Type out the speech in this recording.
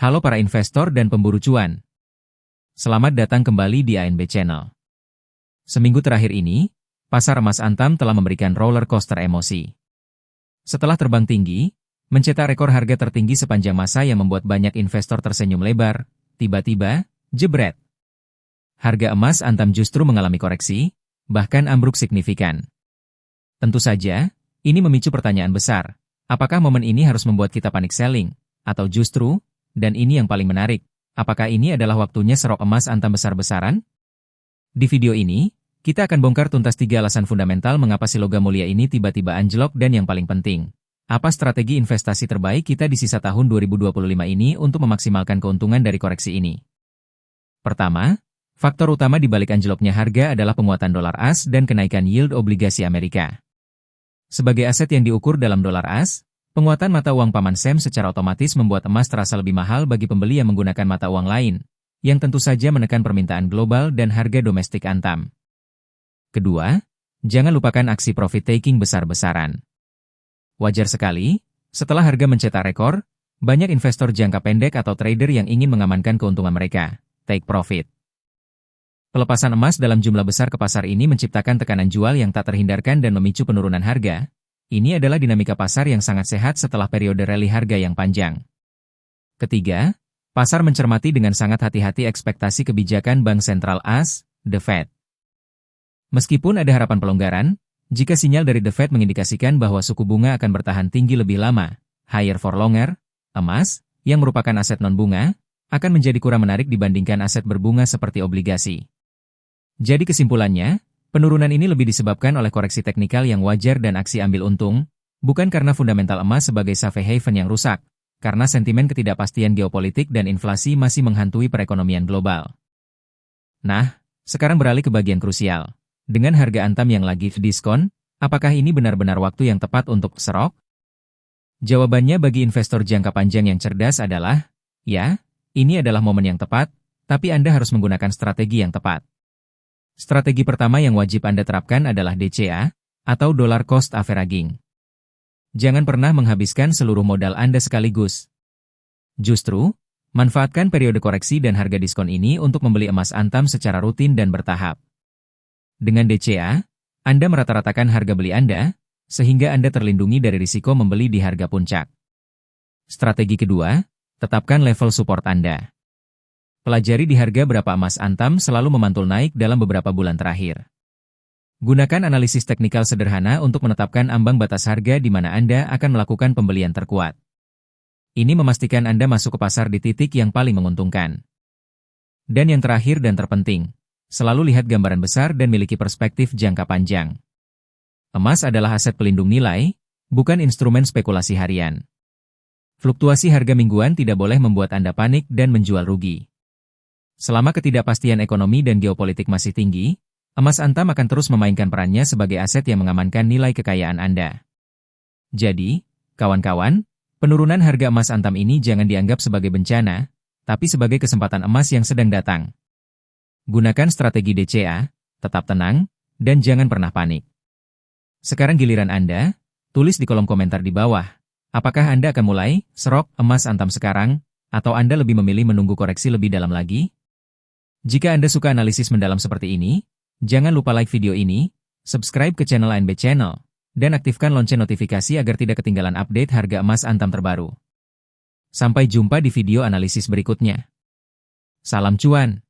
Halo para investor dan pemburu cuan. Selamat datang kembali di ANB Channel. Seminggu terakhir ini, pasar emas Antam telah memberikan roller coaster emosi. Setelah terbang tinggi, mencetak rekor harga tertinggi sepanjang masa yang membuat banyak investor tersenyum lebar, tiba-tiba, jebret. Harga emas Antam justru mengalami koreksi, bahkan ambruk signifikan. Tentu saja, ini memicu pertanyaan besar. Apakah momen ini harus membuat kita panik selling? Atau justru, dan ini yang paling menarik, apakah ini adalah waktunya serok emas Antam besar-besaran? Di video ini, kita akan bongkar tuntas 3 alasan fundamental mengapa si logam mulia ini tiba-tiba anjlok dan yang paling penting, apa strategi investasi terbaik kita di sisa tahun 2025 ini untuk memaksimalkan keuntungan dari koreksi ini. Pertama, faktor utama di balik anjloknya harga adalah penguatan dolar AS dan kenaikan yield obligasi Amerika. Sebagai aset yang diukur dalam dolar AS, penguatan mata uang Paman Sam secara otomatis membuat emas terasa lebih mahal bagi pembeli yang menggunakan mata uang lain, yang tentu saja menekan permintaan global dan harga domestik Antam. Kedua, jangan lupakan aksi profit-taking besar-besaran. Wajar sekali, setelah harga mencetak rekor, banyak investor jangka pendek atau trader yang ingin mengamankan keuntungan mereka, take profit. Pelepasan emas dalam jumlah besar ke pasar ini menciptakan tekanan jual yang tak terhindarkan dan memicu penurunan harga. Ini adalah dinamika pasar yang sangat sehat setelah periode rally harga yang panjang. Ketiga, pasar mencermati dengan sangat hati-hati ekspektasi kebijakan Bank Sentral AS, The Fed. Meskipun ada harapan pelonggaran, jika sinyal dari The Fed mengindikasikan bahwa suku bunga akan bertahan tinggi lebih lama, higher for longer, emas, yang merupakan aset non-bunga, akan menjadi kurang menarik dibandingkan aset berbunga seperti obligasi. Jadi kesimpulannya, penurunan ini lebih disebabkan oleh koreksi teknikal yang wajar dan aksi ambil untung, bukan karena fundamental emas sebagai safe haven yang rusak, karena sentimen ketidakpastian geopolitik dan inflasi masih menghantui perekonomian global. Nah, sekarang beralih ke bagian krusial. Dengan harga Antam yang lagi diskon, apakah ini benar-benar waktu yang tepat untuk serok? Jawabannya bagi investor jangka panjang yang cerdas adalah, ya, ini adalah momen yang tepat, tapi Anda harus menggunakan strategi yang tepat. Strategi pertama yang wajib Anda terapkan adalah DCA, atau Dollar Cost Averaging. Jangan pernah menghabiskan seluruh modal Anda sekaligus. Justru, manfaatkan periode koreksi dan harga diskon ini untuk membeli emas Antam secara rutin dan bertahap. Dengan DCA, Anda merata-ratakan harga beli Anda, sehingga Anda terlindungi dari risiko membeli di harga puncak. Strategi kedua, tetapkan level support Anda. Pelajari di harga berapa emas Antam selalu memantul naik dalam beberapa bulan terakhir. Gunakan analisis teknikal sederhana untuk menetapkan ambang batas harga di mana Anda akan melakukan pembelian terkuat. Ini memastikan Anda masuk ke pasar di titik yang paling menguntungkan. Dan yang terakhir dan terpenting, selalu lihat gambaran besar dan miliki perspektif jangka panjang. Emas adalah aset pelindung nilai, bukan instrumen spekulasi harian. Fluktuasi harga mingguan tidak boleh membuat Anda panik dan menjual rugi. Selama ketidakpastian ekonomi dan geopolitik masih tinggi, emas Antam akan terus memainkan perannya sebagai aset yang mengamankan nilai kekayaan Anda. Jadi, kawan-kawan, penurunan harga emas Antam ini jangan dianggap sebagai bencana, tapi sebagai kesempatan emas yang sedang datang. Gunakan strategi DCA, tetap tenang, dan jangan pernah panik. Sekarang giliran Anda, tulis di kolom komentar di bawah, apakah Anda akan mulai serok emas Antam sekarang, atau Anda lebih memilih menunggu koreksi lebih dalam lagi? Jika Anda suka analisis mendalam seperti ini, jangan lupa like video ini, subscribe ke channel ANB Channel, dan aktifkan lonceng notifikasi agar tidak ketinggalan update harga emas Antam terbaru. Sampai jumpa di video analisis berikutnya. Salam cuan!